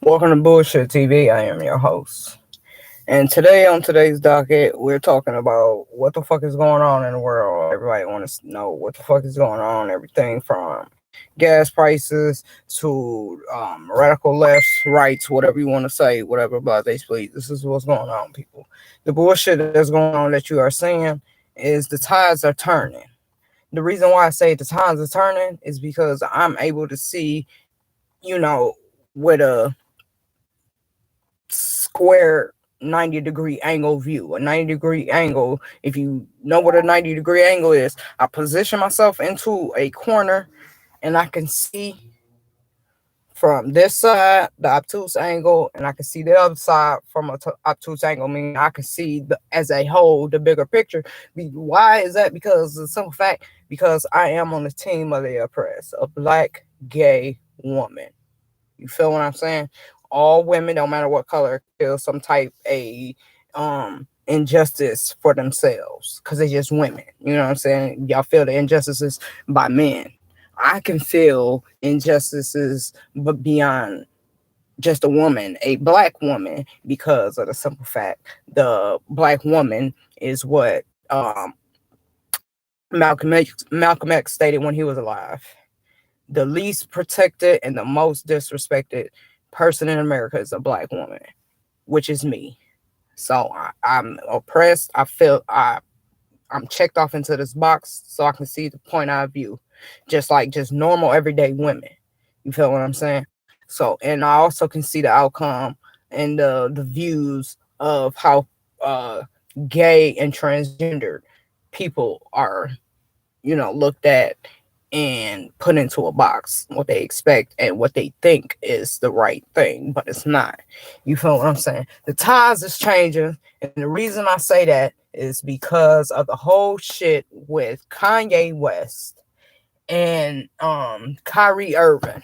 Welcome to Bullshit TV. I am your host. And today on today's docket, we're talking about what the fuck is going on in the world. Everybody wants to know what the fuck is going on. Everything from gas prices to radical lefts, rights, whatever you want to say, whatever about they speak. This is what's going on, people. The bullshit that's going on that you are seeing is the tides are turning. The reason why I say the tides are turning is because I'm able to see, you know, with a square 90-degree angle view. A 90-degree angle, if you know what a 90-degree angle is, I position myself into a corner and I can see from this side the obtuse angle, and I can see the other side from a obtuse angle, meaning I can see as a whole the bigger picture. Why is that? Because the simple fact, because I am on the team of the oppressed, a black gay woman. You feel what I'm saying? All women, no matter what color, feel some type a injustice for themselves because they're just women. You know what I'm saying? Y'all feel the injustices by men. I can feel injustices, but beyond just a woman, a black woman, because of the simple fact the black woman is what Malcolm X stated when he was alive. The least protected and the most disrespected person in America is a black woman, which is me. So I'm oppressed. I'm checked off into this box so I can see the point of view, just like just normal everyday women. You feel what I'm saying? So, and I also can see the outcome and the views of how gay and transgendered people are, looked at and put into a box, what they expect and what they think is the right thing, but it's not. You feel what I'm saying? The tides is changing, and the reason I say that is because of the whole shit with Kanye West and Kyrie Irving.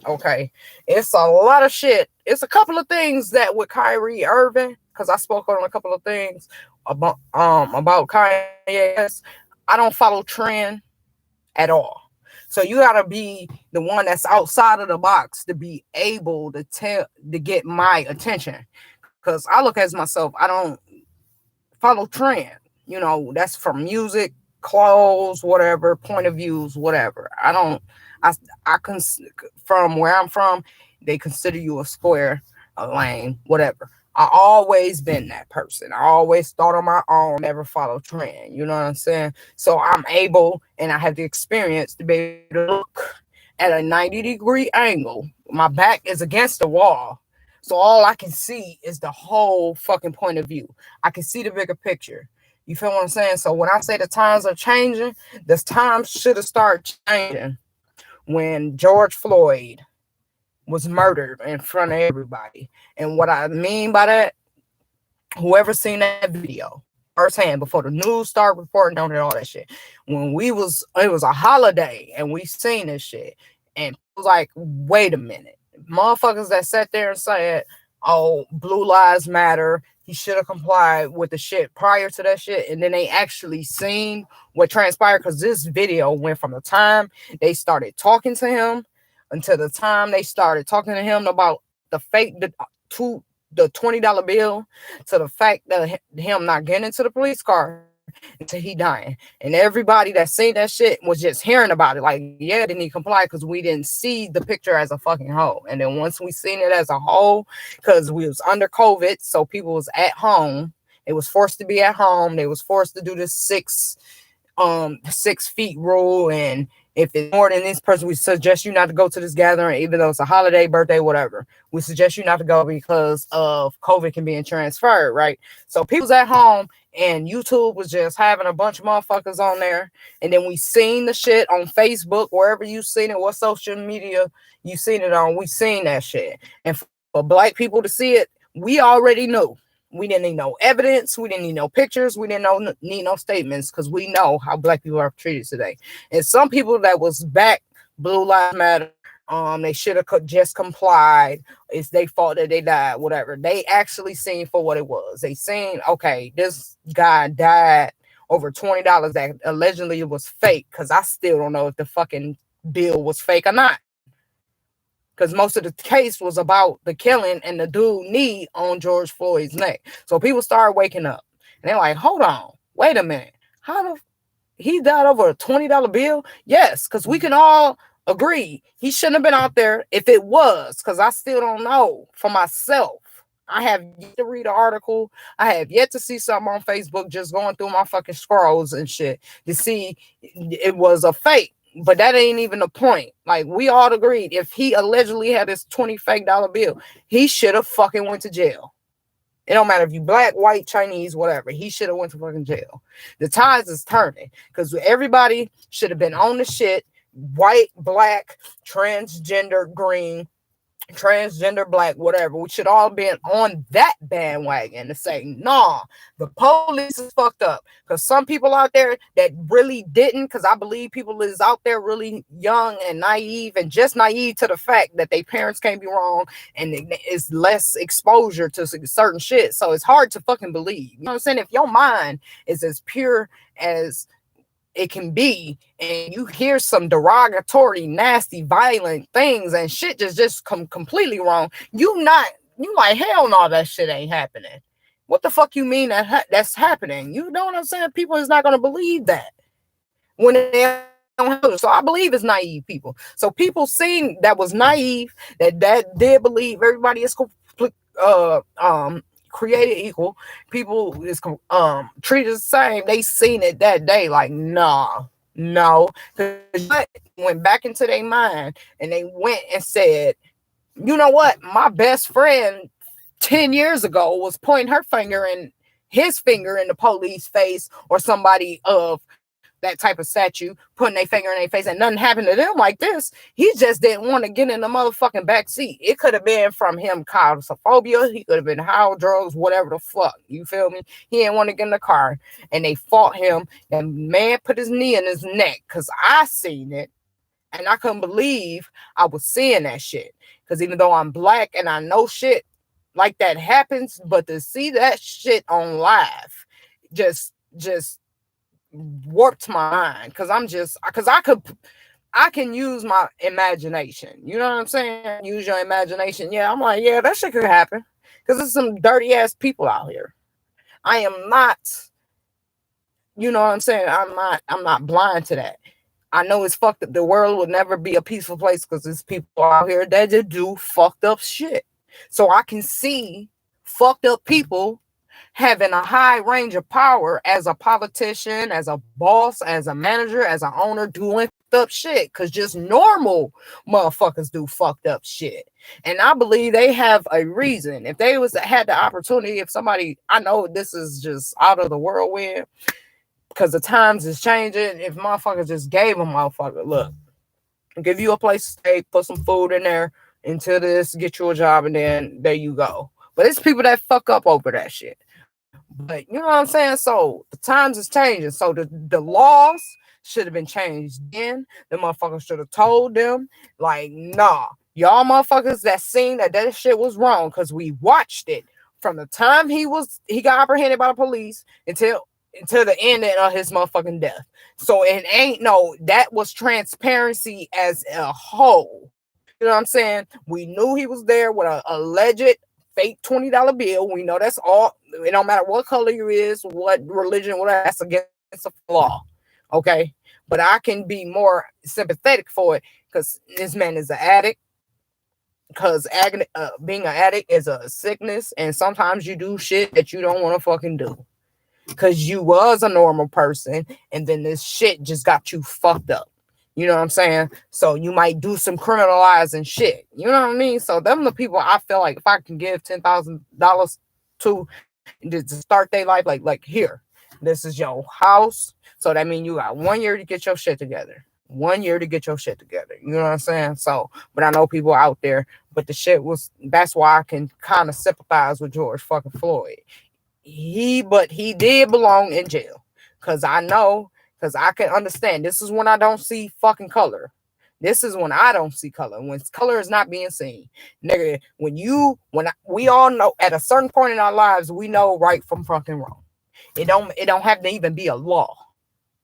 Okay, it's a lot of shit. It's a couple of things that with Kyrie Irving, because I spoke on a couple of things about Kanye West. I don't follow trend at all. So you gotta be the one that's outside of the box to be able to get my attention. Cause I look as myself, I don't follow trend. That's from music, clothes, whatever, point of views, whatever. I I can from where I'm from, they consider you a square, a lame, whatever. I always been that person. I always thought on my own, never follow trend. You know what I'm saying? So I'm able and I have the experience to be able to look at a 90-degree angle. My back is against the wall. So all I can see is the whole fucking point of view. I can see the bigger picture. You feel what I'm saying? So when I say the times are changing, the times should have started changing when George Floyd was murdered in front of everybody. And what I mean by that, whoever seen that video firsthand before the news started reporting on it, all that shit. When it was a holiday and we seen this shit, and it was like, wait a minute, motherfuckers that sat there and said, "Oh, Blue Lives Matter," he should have complied with the shit prior to that shit, and then they actually seen what transpired because this video went from the time they started talking to him until the time they started talking to him about the $20 bill to the fact that him not getting into the police car until he dying. And everybody that seen that shit was just hearing about it. Like, yeah, didn't he comply? Because we didn't see the picture as a fucking whole. And then once we seen it as a whole, because we was under COVID, so people was at home. It was forced to be at home. They was forced to do this 6 feet rule, and if it's more than this person, we suggest you not to go to this gathering, even though it's a holiday, birthday, whatever. We suggest you not to go because of COVID can be transferred, right? So people's at home, and YouTube was just having a bunch of motherfuckers on there, and then we seen the shit on Facebook, wherever you seen it, what social media you seen it on, we seen that shit. And for black people to see it, we already knew. We didn't need no evidence. We didn't need no pictures. We didn't need no statements because we know how black people are treated today. And some people that was back Blue Lives Matter, they should have just complied. It's their fault that they died, whatever. They actually seen for what it was. They seen, okay, this guy died over $20 that allegedly was fake, because I still don't know if the fucking bill was fake or not. because most of the case was about the killing and the dude knee on George Floyd's neck. So people started waking up and they're like, hold on, wait a minute. How the he died over a $20 bill? Yes, because we can all agree he shouldn't have been out there if it was, because I still don't know for myself. I have yet to read an article. I have yet to see something on Facebook, just going through my fucking scrolls and shit to see it was a fake. But that ain't even the point. Like, we all agreed if he allegedly had this 20 fake dollar bill, he should have fucking went to jail. It don't matter if you black, white, Chinese, whatever. He should have went to fucking jail. The tides is turning because everybody should have been on the shit. White, black, transgender, green, transgender, black, whatever. We should all been on that bandwagon to say, nah, the police is fucked up. Because some people out there that really didn't, because I believe people is out there really young and naive and just naive to the fact that their parents can't be wrong and it's less exposure to certain shit. So it's hard to fucking believe. You know what I'm saying? If your mind is as pure as it can be, and you hear some derogatory, nasty, violent things and shit just come completely wrong, you like, hell no, that shit ain't happening. What the fuck you mean that's happening? You know what I'm saying? People is not gonna believe that when they don't have it. So I believe it's naive people. So people seeing that was naive, that did believe everybody is created equal, people is treated the same. They seen it that day like, no, went back into their mind and they went and said, you know what, my best friend 10 years ago was pointing his finger in the police face or somebody of that type of statue, putting their finger in their face, and nothing happened to them like this. He just didn't want to get in the motherfucking back seat. It could have been from him claustrophobia. He could have been high drugs, whatever the fuck. You feel me? He didn't want to get in the car, and they fought him. The man put his knee in his neck, because I seen it, and I couldn't believe I was seeing that shit. Because even though I'm black and I know shit like that happens, but to see that shit on live just warped my mind, because I can use my imagination. You know what I'm saying? Use your imagination. Yeah, I'm like, yeah, that shit could happen, because there's some dirty ass people out here. I am not, you know what I'm saying? I'm not blind to that. I know it's fucked up. The world will never be a peaceful place because there's people out here that just do fucked up shit. So I can see fucked up people having a high range of power as a politician, as a boss, as a manager, as an owner, doing fucked up shit, because just normal motherfuckers do fucked up shit. And I believe they have a reason. If they had the opportunity, if somebody, I know this is just out of the whirlwind because the times is changing, if motherfuckers just gave a motherfucker, look, give you a place to stay, put some food in there until this, get you a job, and then there you go. But it's people that fuck up over that shit. But you know what I'm saying? So the times is changing. So the laws should have been changed then. The motherfuckers should have told them, like, nah, y'all motherfuckers that seen that shit was wrong, because we watched it from the time he got apprehended by the police until the end of his motherfucking death. So it ain't that was transparency as a whole. You know what I'm saying? We knew he was there with a alleged fake $20 bill. We know that's all. It don't matter what color you is, what religion, whatever. That's against the law. Okay? But I can be more sympathetic for it because this man is an addict. Because being an addict is a sickness, and sometimes you do shit that you don't want to fucking do. Because you was a normal person, and then this shit just got you fucked up. You know what I'm saying? So you might do some criminalizing shit. You know what I mean? So them the people I feel like if I can give $10,000 to start their life, like here, this is your house. So that means you got 1 year to get your shit together. 1 year to get your shit together. You know what I'm saying? So, but I know people out there, but the shit that's why I can kind of sympathize with George fucking Floyd. He did belong in jail. Because I can understand. This is when I don't see fucking color. This is when I don't see color. When color is not being seen. Nigga, we all know at a certain point in our lives, we know right from fucking wrong. It don't have to even be a law.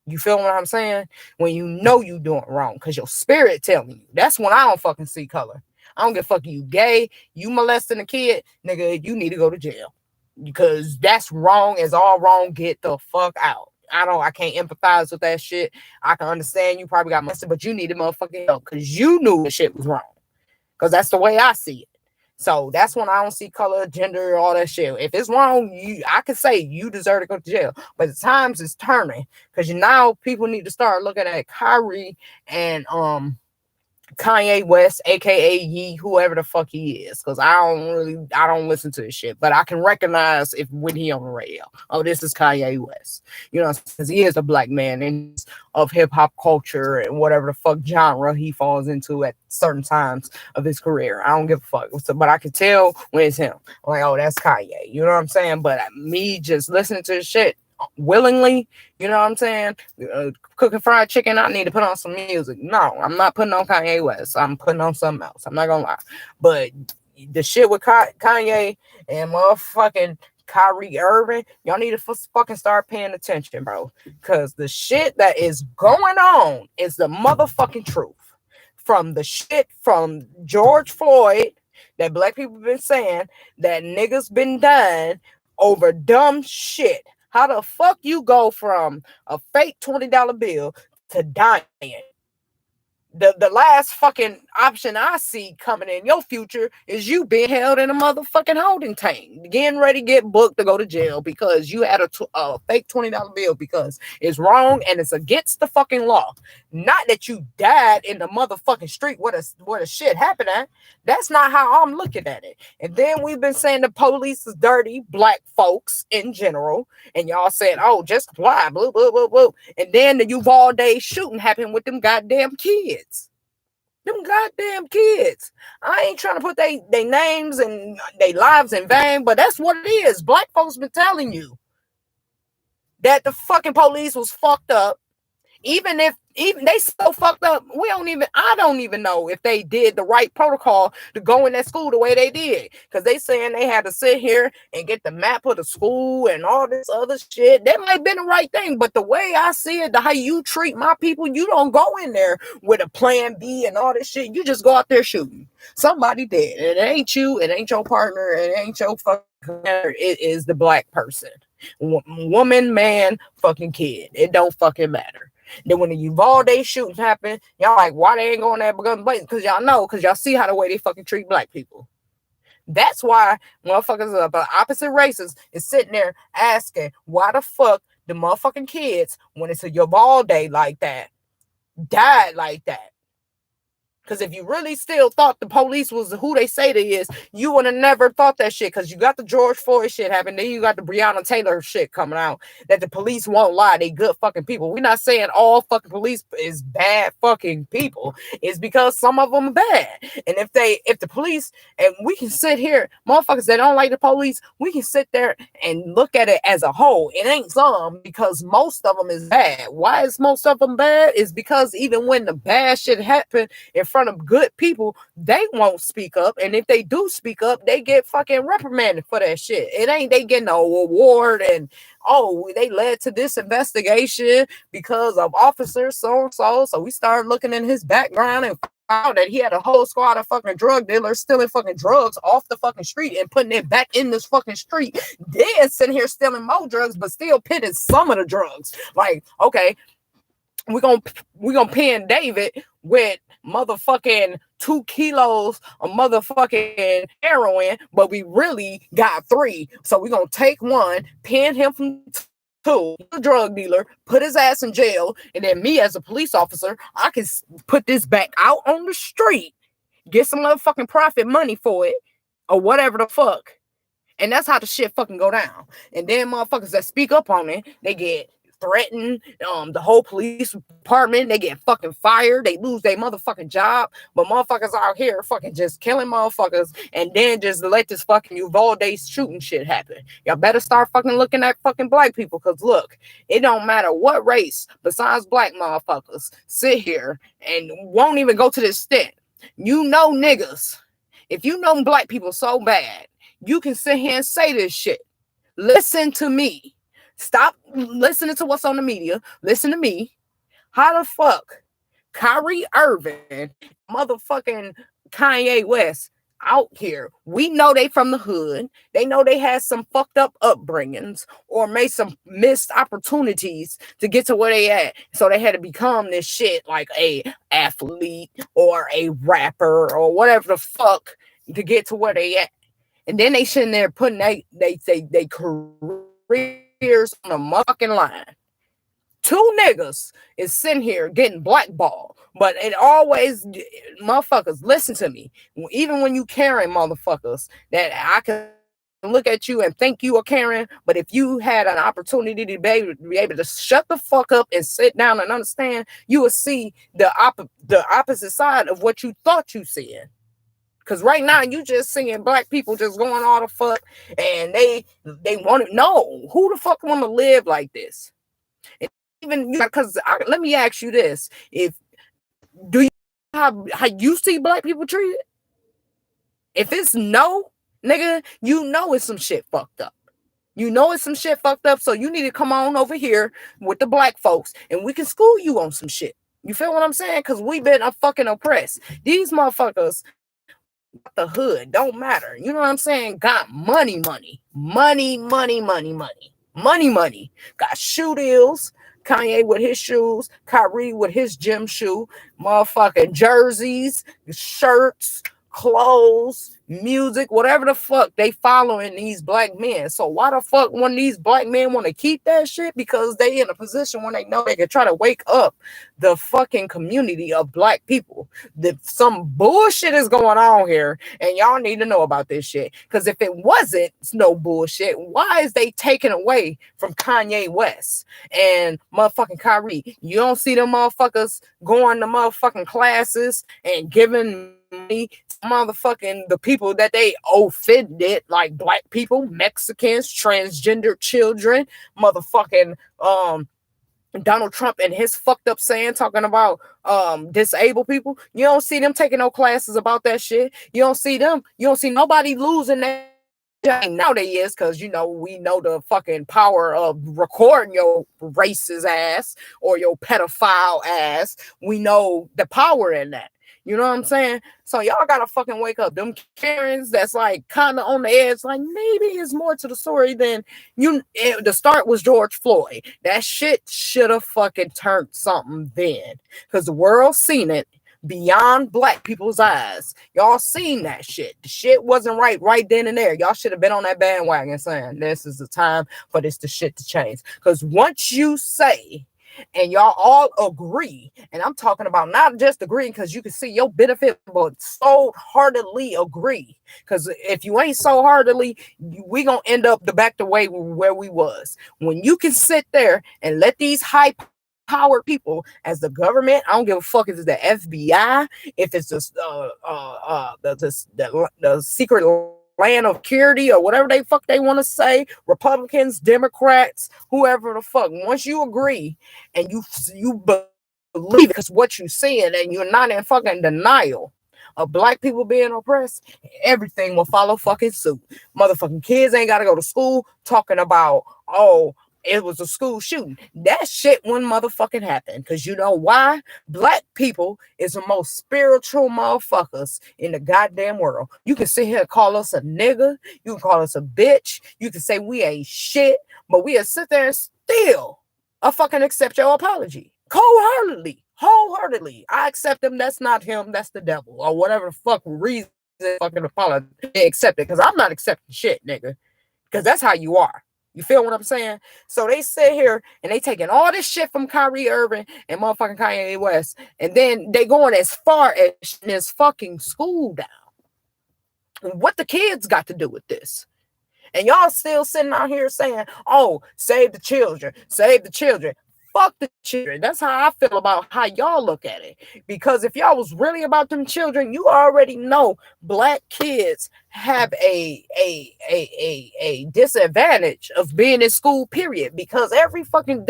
You feel what I'm saying? When you know you doing wrong, because your spirit telling you. That's when I don't fucking see color. I don't give a fuck, you gay, you molesting a kid, nigga, you need to go to jail. Because that's wrong, is all wrong. Get the fuck out. I can't empathize with that shit. I can understand you probably got molested, but you need to motherfucking help because you knew the shit was wrong. Because that's the way I see it. So that's when I don't see color, gender, all that shit. If it's wrong, I could say you deserve to go to jail. But the times is turning because now people need to start looking at Kyrie and Kanye West, aka Ye, whoever the fuck he is, because I don't listen to his shit, but I can recognize if when he on the radio, oh, this is Kanye West, you know, because he is a black man and of hip hop culture and whatever the fuck genre he falls into at certain times of his career. I don't give a fuck, so, but I can tell when it's him. I'm like, oh, that's Kanye, you know what I'm saying? But me just listening to his shit willingly, you know what I'm saying? Cooking fried chicken, I need to put on some music. No, I'm not putting on Kanye West. I'm putting on something else. I'm not gonna lie. But the shit with Kanye and motherfucking Kyrie Irving, y'all need to fucking start paying attention, bro. Because the shit that is going on is the motherfucking truth. From the shit from George Floyd that black people been saying that niggas been dying over dumb shit. How the fuck you go from a fake $20 bill to dying? The last fucking option I see coming in your future is you being held in a motherfucking holding tank, getting ready to get booked to go to jail because you had a fake $20 bill, because it's wrong and it's against the fucking law. Not that you died in the motherfucking street where the shit happened at. That's not how I'm looking at it. And then we've been saying the police is dirty, black folks in general, and y'all said, oh, just comply, blah, blah, blah, blah. And then the Uvalde shooting happened with them goddamn kids. Them goddamn kids. I ain't trying to put they names and their lives in vain, but that's what it is. Black folks been telling you that the fucking police was fucked up. Even they so fucked up, I don't even know if they did the right protocol to go in that school the way they did. Because they saying they had to sit here and get the map of the school and all this other shit. That might have been the right thing, but the way I see it, the how you treat my people, you don't go in there with a plan B and all this shit. You just go out there shooting. Somebody did. It ain't you, it ain't your partner, it ain't your fucking partner. It is the black person. Woman, man, fucking kid. It don't fucking matter. Then when the Uvalde shootings happen, y'all like, why they ain't going there gun blazing? Because y'all know, because y'all see how the way they fucking treat black people. That's why motherfuckers of the opposite races is sitting there asking why the fuck the motherfucking kids, when it's a Uvalde like that, died like that. Because if you really still thought the police was who they say they is, you would have never thought that shit. Because you got the George Floyd shit happening. Then you got the Breonna Taylor shit coming out. That the police won't lie. They good fucking people. We're not saying all fucking police is bad fucking people. It's because some of them are bad. And if the police, and we can sit here, motherfuckers that don't like the police, we can sit there and look at it as a whole. It ain't some, because most of them is bad. Why is most of them bad? Is because even when the bad shit happen in front of good people, they won't speak up, and if they do speak up, they get fucking reprimanded for that shit. It ain't they getting no award and oh, they led to this investigation because of officer so and so. So we started looking in his background and found that he had a whole squad of fucking drug dealers stealing fucking drugs off the fucking street and putting it back in this fucking street. Then sitting here stealing more drugs, but still pitting some of the drugs. Like, okay, we're gonna pin David with motherfucking 2 kilos of motherfucking heroin, but we really got 3. So we're gonna take 1, pin him from 2, the drug dealer, put his ass in jail, and then me as a police officer, I can put this back out on the street, get some motherfucking profit money for it, or whatever the fuck. And that's how the shit fucking go down. And then motherfuckers that speak up on it, they get threatened. The whole police department, they get fucking fired. They lose their motherfucking job. But motherfuckers out here fucking just killing motherfuckers, and then just let this fucking Uvalde shooting shit happen. Y'all better start fucking looking at fucking black people, because look, it don't matter what race besides black motherfuckers sit here and won't even go to the extent. You know niggas. If you know black people so bad, you can sit here and say this shit. Listen to me. Stop listening to what's on the media. Listen to me. How the fuck Kyrie Irving, motherfucking Kanye West out here. We know they from the hood. They know they had some fucked up upbringings or made some missed opportunities to get to where they at. So they had to become this shit like a athlete or a rapper or whatever the fuck to get to where they at. And then they sitting there putting they careers on a fucking line. Two niggas is sitting here getting blackballed, but it always, motherfuckers, listen to me. Even when you Karen motherfuckers, that I can look at you and think you are Karen, but if you had an opportunity to be able to shut the fuck up and sit down and understand, you will see the opposite side of what you thought you seeing. Because right now you just seeing black people just going all the fuck, and they want to know who the fuck want to live like this. And even because let me ask you this: if do you how you see black people treated? If it's no, nigga, you know it's some shit fucked up. You know it's some shit fucked up, so you need to come on over here with the black folks, and we can school you on some shit. You feel what I'm saying? Because we've been fucking oppressed. These motherfuckers, the hood don't matter. You know what I'm saying? Got money. Got shoe deals. Kanye with his shoes, Kyrie with his gym shoe, motherfucking jerseys, shirts, clothes, music, whatever the fuck they following these black men. So why the fuck when these black men want to keep that shit? Because they in a position when they know they can try to wake up the fucking community of black people. That some bullshit is going on here, and y'all need to know about this shit. Because if it wasn't no bullshit, why is they taking away from Kanye West and motherfucking Kyrie? You don't see them motherfuckers going to motherfucking classes and giving money to motherfucking the people that they offended, like black people, Mexicans, transgender children, motherfucking Donald Trump and his fucked up saying talking about disabled people. You don't see them taking no classes about that shit. You don't see nobody losing that. Now they is, because we know the fucking power of recording your racist ass or your pedophile ass. We know the power in that. You know what I'm saying? So y'all gotta fucking wake up. Them Karens that's like kind of on the edge, like maybe it's more to the story than the start was George Floyd. That shit should have fucking turned something then, because the world seen it beyond black people's eyes. Y'all seen that shit. The shit wasn't right then and there. Y'all should have been on that bandwagon saying this is the time for this the shit to change. Because once you say, and y'all all agree, and I'm talking about not just agreeing because you can see your benefit, but so heartedly agree. Because if you ain't so heartedly, we gonna end up back the way where we was. When you can sit there and let these high powered people as the government, I don't give a fuck if it's the FBI, if it's just the secret land of security or whatever they fuck they want to say, Republicans, Democrats, whoever the fuck. Once you agree and you believe it, because what you seeing, and you're not in fucking denial of black people being oppressed, everything will follow fucking suit. Motherfucking kids ain't gotta go to school talking about, oh, it was a school shooting. That shit wouldn't motherfucking happen. Because you know why? Black people is the most spiritual motherfuckers in the goddamn world. You can sit here and call us a nigga. You can call us a bitch. You can say we ain't shit. But we'll sit there and still fucking accept your apology. Wholeheartedly. I accept him. That's not him. That's the devil. Or whatever the fuck reason fucking apology. They accept it. Because I'm not accepting shit, nigga. Because that's how you are. You feel what I'm saying? So they sit here and they taking all this shit from Kyrie Irving and motherfucking Kanye West, and then they going as far as this fucking school down. What the kids got to do with this? And y'all still sitting out here saying, oh, save the children, save the children. Fuck the children. That's how I feel about how y'all look at it. Because if y'all was really about them children, you already know black kids have a disadvantage of being in school, period. Because every fucking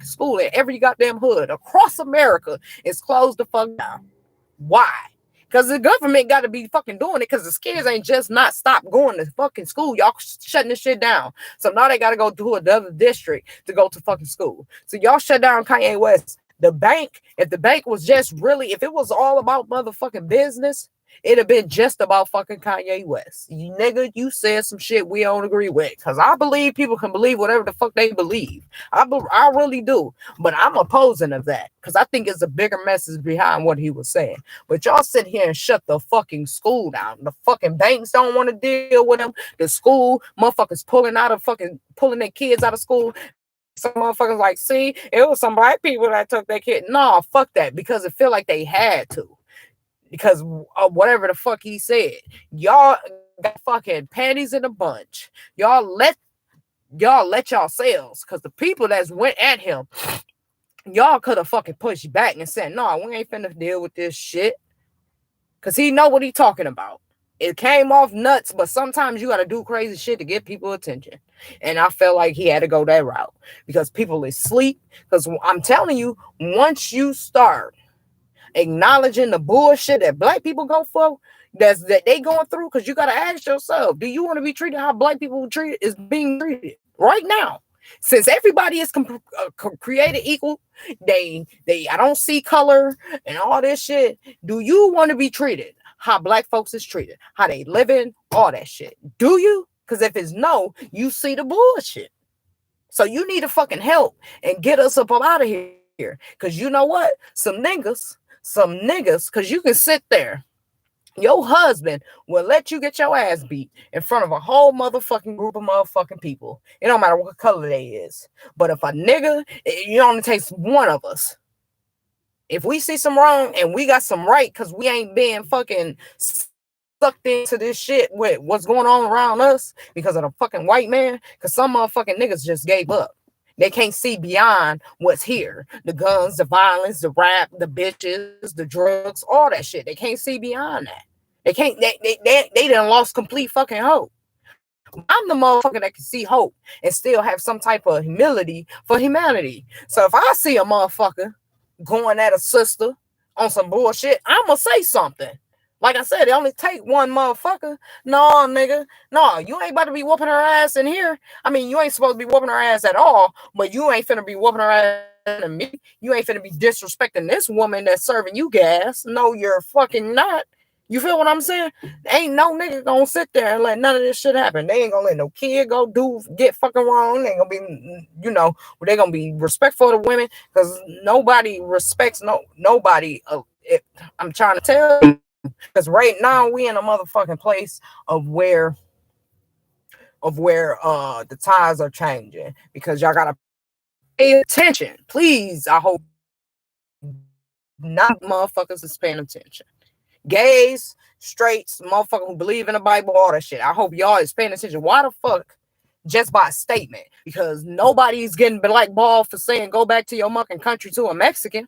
school in every goddamn hood across America is closed the fuck down. Why? Because the government got to be fucking doing it, because the kids ain't just not stop going to fucking school. Y'all shutting this shit down. So now they got to go to another district to go to fucking school. So y'all shut down Kanye West. The bank, if the bank was just really, if it was all about motherfucking business, It'd have been just about fucking Kanye West. You nigga, you said some shit we don't agree with. Cause I believe people can believe whatever the fuck they believe. I really do. But I'm opposing of that. Cause I think it's a bigger message behind what he was saying. But y'all sit here and shut the fucking school down. The fucking banks don't want to deal with them. The school motherfuckers pulling their kids out of school. Some motherfuckers like, see, it was some black people that took their kid. No, fuck that. Because it feel like they had to. Because of whatever the fuck he said. Y'all got fucking panties in a bunch. Y'all let yourselves, because the people that went at him, y'all could have fucking pushed back and said, no, we ain't finna deal with this shit. Because he know what he talking about. It came off nuts, but sometimes you got to do crazy shit to get people attention. And I felt like he had to go that route because people is sleep. Because I'm telling you, once you start acknowledging the bullshit that black people go for, that they going through, because you got to ask yourself, do you want to be treated how black people is being treated right now? Since everybody is created equal, I don't see color and all this shit. Do you want to be treated how black folks is treated, how they living, all that shit? Do you? Because if it's no, you see the bullshit. So you need to fucking help and get us up out of here. Because you know what? Some niggas, because you can sit there. Your husband will let you get your ass beat in front of a whole motherfucking group of motherfucking people. It don't matter what color they is. But if a nigga, it only takes one of us. If we see some wrong and we got some right, because we ain't being fucking sucked into this shit with what's going on around us because of the fucking white man, because some motherfucking niggas just gave up. They can't see beyond what's here. The guns, the violence, the rap, the bitches, the drugs, all that shit. They can't see beyond that. They can't, they done lost complete fucking hope. I'm the motherfucker that can see hope and still have some type of humility for humanity. So if I see a motherfucker going at a sister on some bullshit, I'ma say something. Like I said, it only take one motherfucker. No, nigga. No, you ain't about to be whooping her ass in here. I mean, you ain't supposed to be whooping her ass at all, but you ain't finna be whooping her ass to me. You ain't finna be disrespecting this woman that's serving you gas. No, you're fucking not. You feel what I'm saying? Ain't no nigga gonna sit there and let none of this shit happen. They ain't gonna let no kid get fucking wrong. They ain't gonna be, they gonna be respectful to women, because nobody respects nobody. I'm trying to tell you, because right now we in a motherfucking place of where the tides are changing, because y'all gotta pay attention. Please, I hope not motherfuckers is paying attention. Gays, straights, motherfuckers who believe in the Bible, all that shit. I hope y'all is paying attention. Why the fuck? Just by statement. Because nobody's getting blackballed for saying go back to your fucking country to a Mexican.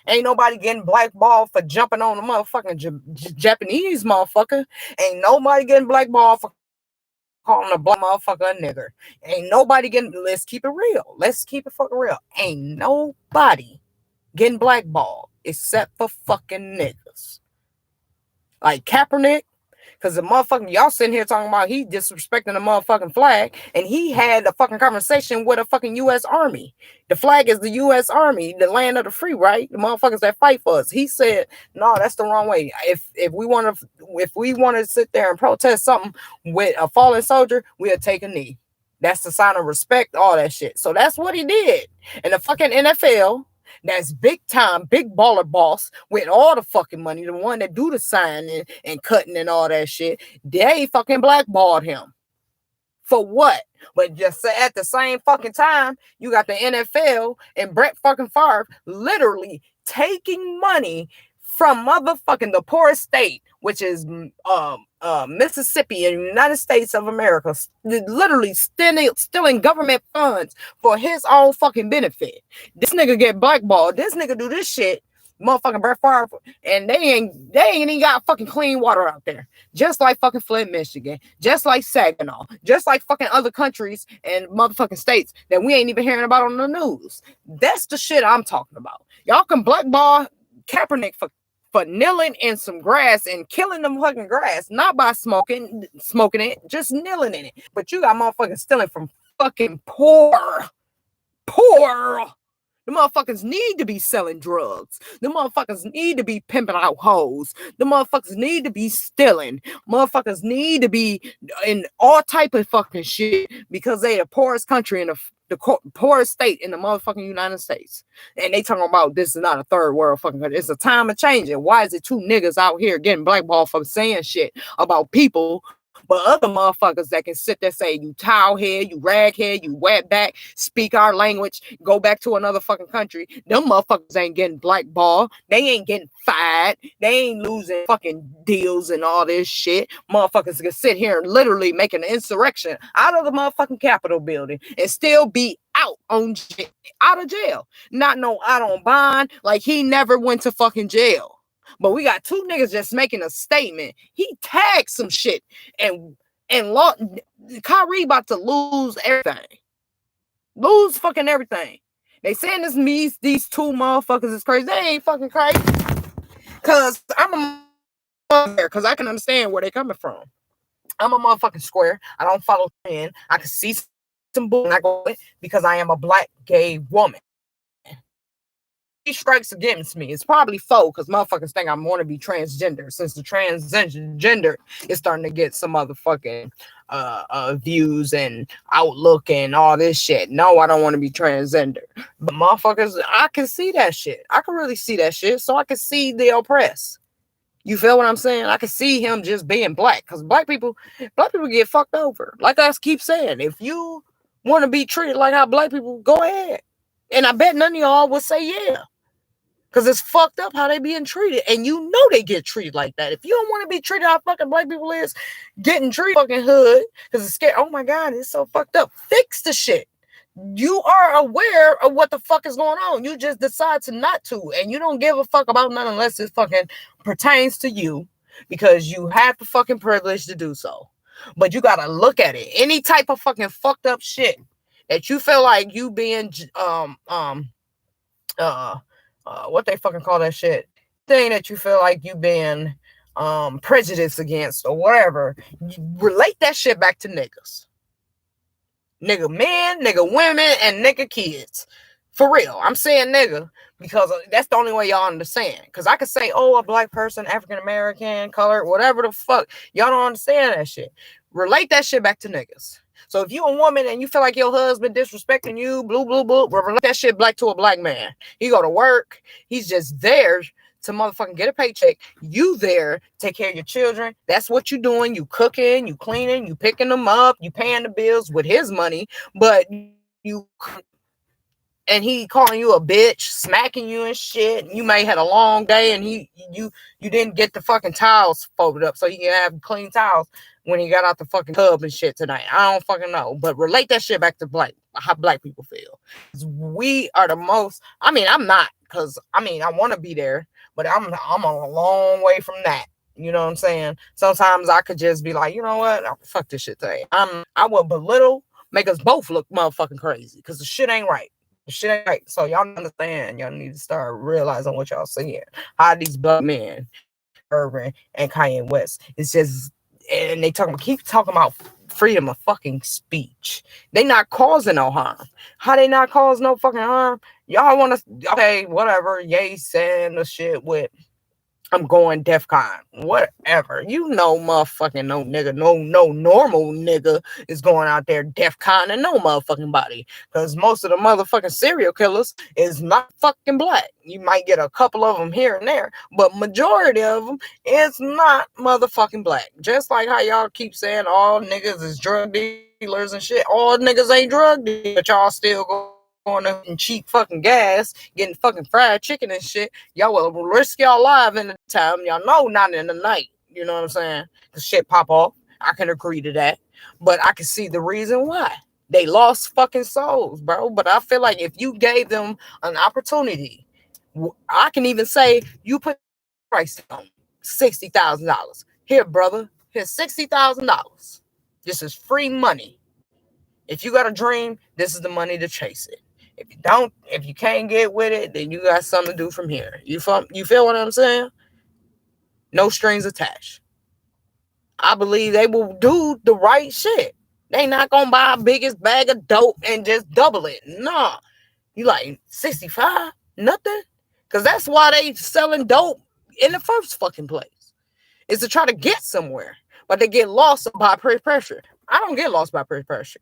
Ain't nobody getting blackballed for jumping on a motherfucking Japanese motherfucker. Ain't nobody getting blackballed for calling a black motherfucker a nigger. Ain't nobody getting, let's keep it real. Let's keep it fucking real. Ain't nobody getting blackballed except for fucking niggas. Like Kaepernick, because the motherfucking, y'all sitting here talking about he disrespecting the motherfucking flag, and he had a fucking conversation with a fucking U.S. Army. The flag is the U.S. Army, the land of the free, right? The motherfuckers that fight for us. He said, no, that's the wrong way. If we want to sit there and protest something with a fallen soldier, we'll take a knee. That's the sign of respect, all that shit. So that's what he did. And the fucking NFL, that's big time, big baller boss with all the fucking money, the one that do the signing and cutting and all that shit, they fucking blackballed him. For what? But just at the same fucking time, you got the NFL and Brett fucking Favre literally taking money from motherfucking the poorest state, which is Mississippi in the United States of America, literally stealing government funds for his own fucking benefit. This nigga get blackballed. This nigga do this shit, motherfucking Brett Favre, and they ain't even got fucking clean water out there. Just like fucking Flint, Michigan, just like Saginaw, just like fucking other countries and motherfucking states that we ain't even hearing about on the news. That's the shit I'm talking about. Y'all can blackball Kaepernick for kneeling in some grass and killing them fucking grass, not by smoking it, just kneeling in it. But you got motherfuckers stealing from fucking poor The motherfuckers need to be selling drugs. The motherfuckers need to be pimping out hoes. The motherfuckers need to be stealing. Motherfuckers need to be in all type of fucking shit because they the poorest country in the poorest state in the motherfucking United States. And they talking about this is not a third world fucking country. It's a time of changing. Why is it two niggas out here getting blackballed for saying shit about people, but other motherfuckers that can sit there say you towel head, you rag head, you wet back, speak our language, go back to another fucking country. Them motherfuckers ain't getting blackballed. They ain't getting fired. They ain't losing fucking deals and all this shit. Motherfuckers can sit here and literally make an insurrection out of the motherfucking Capitol building and still be out of jail. Not no out on bond. Like he never went to fucking jail. But we got two niggas just making a statement. He tagged some shit and Kyrie about to lose everything. Lose fucking everything. They saying these two motherfuckers is crazy. They ain't fucking crazy. Cause I'm a motherfucker. Cause I can understand where they coming from. I'm a motherfucking square. I don't follow trend. I can see some bull and I go because I am a black gay woman. Strikes against me. It's probably faux because motherfuckers think I'm want to be transgender since the transgender is starting to get some motherfucking views and outlook and all this shit. No, I don't want to be transgender. But motherfuckers, I can see that shit. I can really see that shit. So I can see the oppressed. You feel what I'm saying? I can see him just being black because black people get fucked over. Like I keep saying, if you want to be treated like how black people, go ahead. And I bet none of y'all would say yeah. Because it's fucked up how they being treated. And you know they get treated like that. If you don't want to be treated how fucking black people is, getting treated fucking hood, because it's scared. Oh my God, it's so fucked up. Fix the shit. You are aware of what the fuck is going on. You just decide to not to. And you don't give a fuck about none unless it fucking pertains to you. Because you have the fucking privilege to do so. But you gotta look at it. Any type of fucking fucked up shit that you feel like you being what they fucking call that shit thing that you feel like you been prejudiced against or whatever, relate that shit back to niggas. Nigga men, nigga women, and nigga kids. For real. I'm saying nigga because that's the only way y'all understand. Because I could say, oh, a black person, African American, colored, whatever the fuck. Y'all don't understand that shit. Relate that shit back to niggas. So if you a woman and you feel like your husband disrespecting you, relate that shit back to a black man. He go to work. He's just there to motherfucking get a paycheck. You there, take care of your children. That's what you doing. You cooking, you cleaning, you picking them up, you paying the bills with his money, but and he calling you a bitch, smacking you and shit. You may had a long day and you didn't get the fucking towels folded up so he can have clean towels when he got out the fucking tub and shit tonight. I don't fucking know. But relate that shit back to how black people feel. We are the most, I mean, I'm not, because I mean, I want to be there, but I'm a long way from that. You know what I'm saying? Sometimes I could just be like, you know what? Fuck this shit today. I will belittle, make us both look motherfucking crazy because the shit ain't right. Shit ain't right. So y'all understand. Y'all need to start realizing what y'all seeing. How these black men, Irvin and Kanye West, it's just, and they keep talking about freedom of fucking speech. They not causing no harm. How they not cause no fucking harm? Y'all want to, okay, whatever. Ye saying the shit with, I'm going DEFCON, whatever. You know, motherfucking no nigga, no normal nigga is going out there DEFCON and no motherfucking body. Because most of the motherfucking serial killers is not fucking black. You might get a couple of them here and there, but majority of them is not motherfucking black. Just like how y'all keep saying all niggas is drug dealers and shit. All niggas ain't drug dealers, but y'all still going and cheap fucking gas, getting fucking fried chicken and shit. Y'all will risk y'all life in the time. Y'all know not in the night. You know what I'm saying? Cause shit pop off. I can agree to that. But I can see the reason why. They lost fucking souls, bro. But I feel like if you gave them an opportunity, I can even say you put price on $60,000. Here, brother. Here's $60,000. This is free money. If you got a dream, this is the money to chase it. If you can't get with it, then you got something to do from here. You feel what I'm saying? No strings attached. I believe they will do the right shit. They not gonna buy a biggest bag of dope and just double it. Nah. You like 65? Nothing? Because that's why they selling dope in the first fucking place. Is to try to get somewhere. But they get lost by peer pressure. I don't get lost by peer pressure.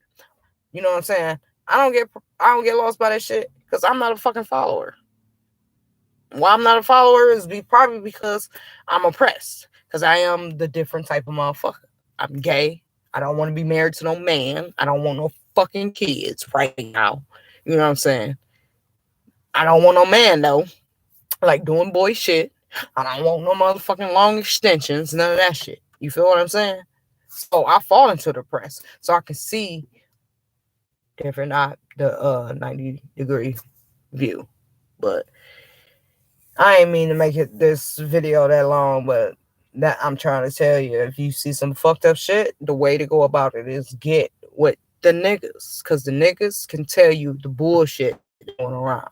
You know what I'm saying? I don't get lost by that shit because I'm not a fucking follower. Why I'm not a follower is probably because I'm oppressed. Because I am the different type of motherfucker. I'm gay. I don't want to be married to no man. I don't want no fucking kids right now. You know what I'm saying? I don't want no man though. Like doing boy shit. I don't want no motherfucking long extensions. None of that shit. You feel what I'm saying? So I fall into the press. So I can see different not the 90-degree view. But I ain't mean to make it this video that long, but that I'm trying to tell you, if you see some fucked up shit, the way to go about it is get with the niggas. Cause the niggas can tell you the bullshit going around.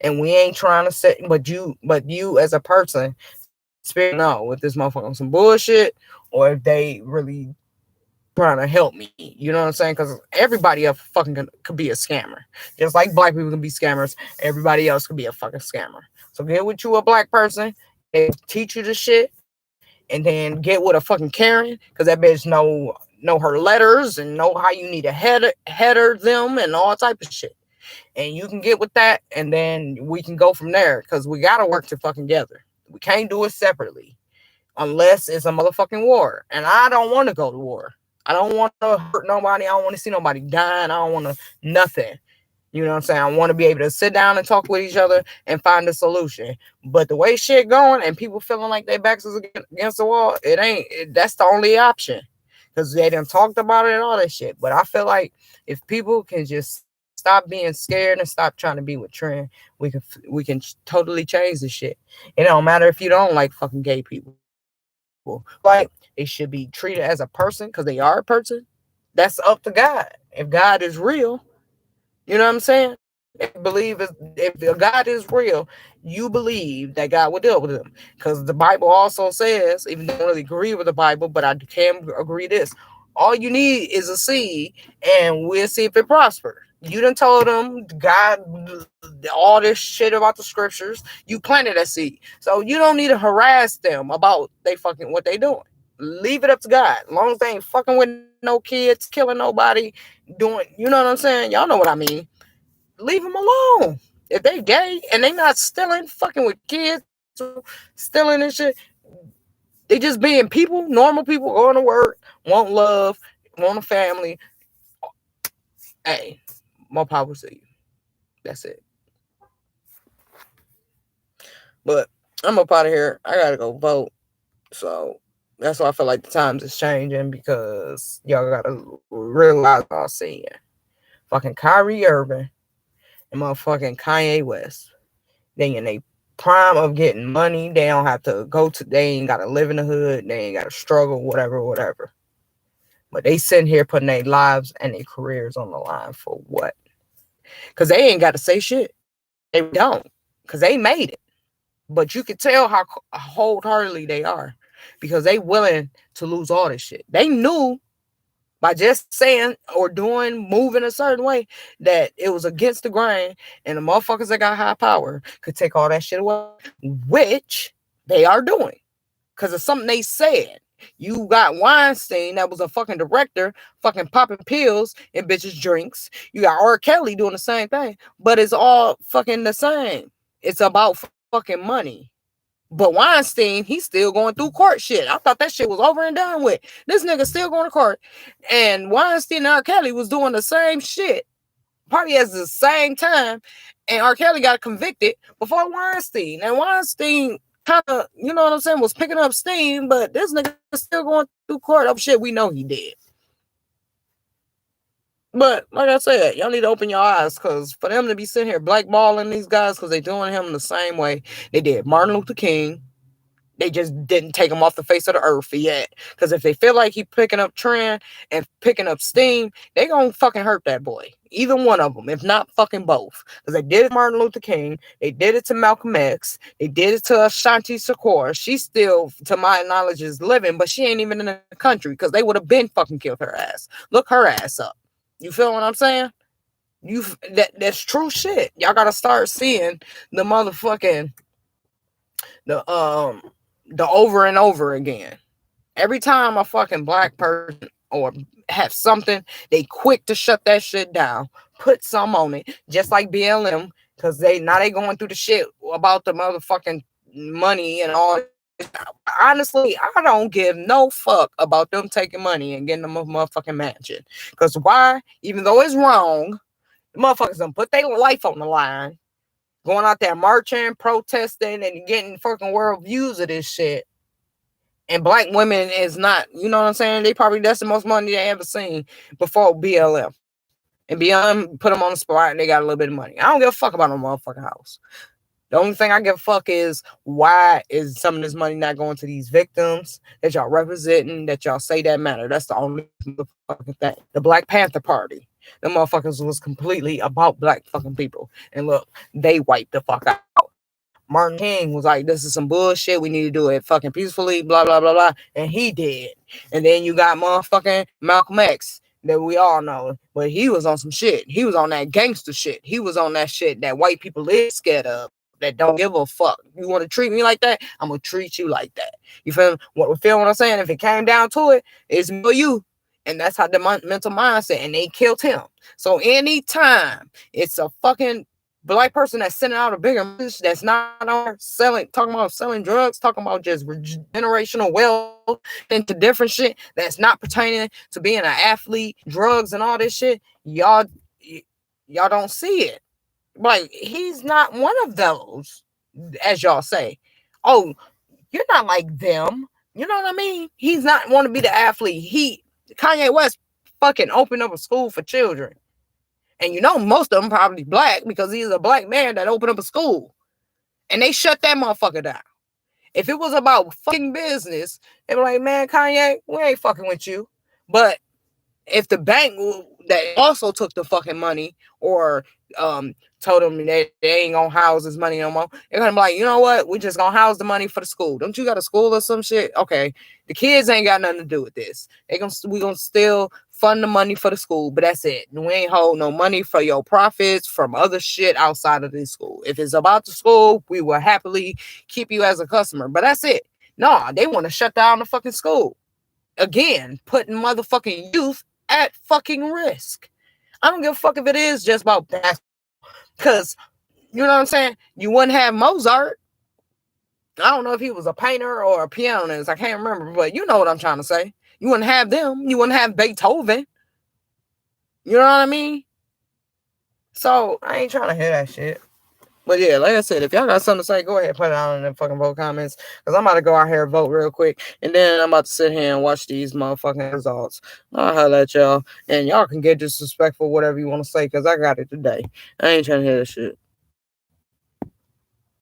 And we ain't trying to say, but you as a person, spirit know if this motherfucker on some bullshit or if they really trying to help me. You know what I'm saying? Because everybody else fucking could be a scammer. Just like black people can be scammers, everybody else could be a fucking scammer. So get with you a black person, they teach you the shit, and then get with a fucking Karen, because that bitch know her letters and know how you need to header them and all type of shit. And you can get with that, and then we can go from there, because we gotta work to fucking together. We can't do it separately unless it's a motherfucking war. And I don't want to go to war. I don't want to hurt nobody. I don't want to see nobody dying. I don't want to nothing. You know what I'm saying? I want to be able to sit down and talk with each other and find a solution. But the way shit going and people feeling like their backs is against the wall, that's the only option. Because they done talked about it and all that shit. But I feel like if people can just stop being scared and stop trying to be with trend, we can totally change the shit. It don't matter if you don't like fucking gay people. Like, they should be treated as a person because they are a person. That's up to God. If God is real, you know what I'm saying? If God is real, you believe that God will deal with them. Because the Bible also says, even though I don't really agree with the Bible, but I can agree this. All you need is a seed, and we'll see if it prospers. You done told them God all this shit about the scriptures. You planted that seed. So you don't need to harass them about what they doing. Leave it up to God. As long as they ain't fucking with no kids, killing nobody, you know what I'm saying? Y'all know what I mean. Leave them alone. If they gay and they not stealing, fucking with kids, stealing and shit, they just being people, normal people, going to work, want love, want a family. Hey, more power to you. That's it. But I'm up out of here. I gotta go vote. So that's why I feel like the times is changing, because y'all gotta realize what I'm seeing. Fucking Kyrie Irving and motherfucking Kanye West. They in a prime of getting money. They don't have to they ain't gotta live in the hood. They ain't gotta struggle, whatever. But they sitting here putting their lives and their careers on the line for what? Because they ain't got to say shit. They don't. Because they made it. But you can tell how wholeheartedly they are, because they willing to lose all this shit. They knew by just saying or moving a certain way, that it was against the grain, and the motherfuckers that got high power could take all that shit away, which they are doing, because of something they said. You got Weinstein, that was a fucking director, fucking popping pills in bitches' drinks. You got R. Kelly doing the same thing, but it's all fucking the same. It's about fucking money. But Weinstein, he's still going through court shit. I thought that shit was over and done with. This nigga still going to court. And Weinstein and R. Kelly was doing the same shit, probably at the same time. And R. Kelly got convicted before Weinstein. And Weinstein kind of, you know what I'm saying, was picking up steam, but this nigga still going through court of shit we know he did. But like I said, y'all need to open your eyes, because for them to be sitting here blackballing these guys because they doing him the same way they did Martin Luther King, they just didn't take him off the face of the earth yet. Because if they feel like he picking up trend and picking up steam, they gonna fucking hurt that boy. Either one of them, if not fucking both. Because they did it to Martin Luther King, they did it to Malcolm X, they did it to Ashanti Shakur. She still, to my knowledge, is living, but she ain't even in the country, because they would have been fucking killed her ass. Look her ass up. You feel what I'm saying? That's true shit. Y'all gotta start seeing the motherfucking the the over and over again. Every time a fucking black person or have something, they quick to shut that shit down, put some on it, just like BLM, because they going through the shit about the motherfucking money and all. Honestly, I don't give no fuck about them taking money and getting them a motherfucking mansion. Because why? Even though it's wrong, the motherfuckers done put their life on the line, going out there marching, protesting, and getting fucking world views of this shit. And black women is not, you know what I'm saying? That's the most money they ever seen before BLM. And BLM put them on the spot and they got a little bit of money. I don't give a fuck about no motherfucking house. The only thing I give a fuck is why is some of this money not going to these victims that y'all representing, that y'all say that matter. That's the only motherfucking thing. The Black Panther Party, the motherfuckers was completely about black fucking people. And look, they wiped the fuck out. Martin King was like, this is some bullshit. We need to do it fucking peacefully, blah, blah, blah, blah. And he did. And then you got motherfucking Malcolm X that we all know. But he was on some shit. He was on that gangster shit. He was on that shit that white people is scared of, that don't give a fuck. You want to treat me like that? I'm going to treat you like that. You feel what I'm saying? If it came down to it, it's me or you. And that's how the mental mindset. And they killed him. So anytime it's a fucking black person that's sending out a bigger message that's not on talking about selling drugs, talking about just generational wealth into different shit that's not pertaining to being an athlete, drugs and all this shit, y'all don't see it. Like, he's not one of those, as y'all say. Oh, you're not like them. You know what I mean? He's not want to be the athlete. Kanye West fucking opened up a school for children. And you know, most of them probably black because he's a black man that opened up a school. And they shut that motherfucker down. If it was about fucking business, they'd be like, man, Kanye, we ain't fucking with you. But if the bank that also took the fucking money or told them that they ain't gonna house his money no more, they're gonna be like, you know what? We just gonna house the money for the school. Don't you got a school or some shit? Okay, the kids ain't got nothing to do with this. We gonna still fund the money for the school, but that's it. We ain't hold no money for your profits from other shit outside of the school. If it's about the school, we will happily keep you as a customer, but that's it. No, they want to shut down the fucking school. Again, putting motherfucking youth at fucking risk. I don't give a fuck if it is just about basketball. Because, you know what I'm saying? You wouldn't have Mozart. I don't know if he was a painter or a pianist. I can't remember, but you know what I'm trying to say. You wouldn't have them. You wouldn't have Beethoven. You know what I mean? So, I ain't trying to hear that shit. But yeah, like I said, if y'all got something to say, go ahead and put it out in the fucking vote comments. Because I'm about to go out here and vote real quick. And then I'm about to sit here and watch these motherfucking results. I'll holler at y'all. And y'all can get disrespectful, whatever you want to say, because I got it today. I ain't trying to hear that shit.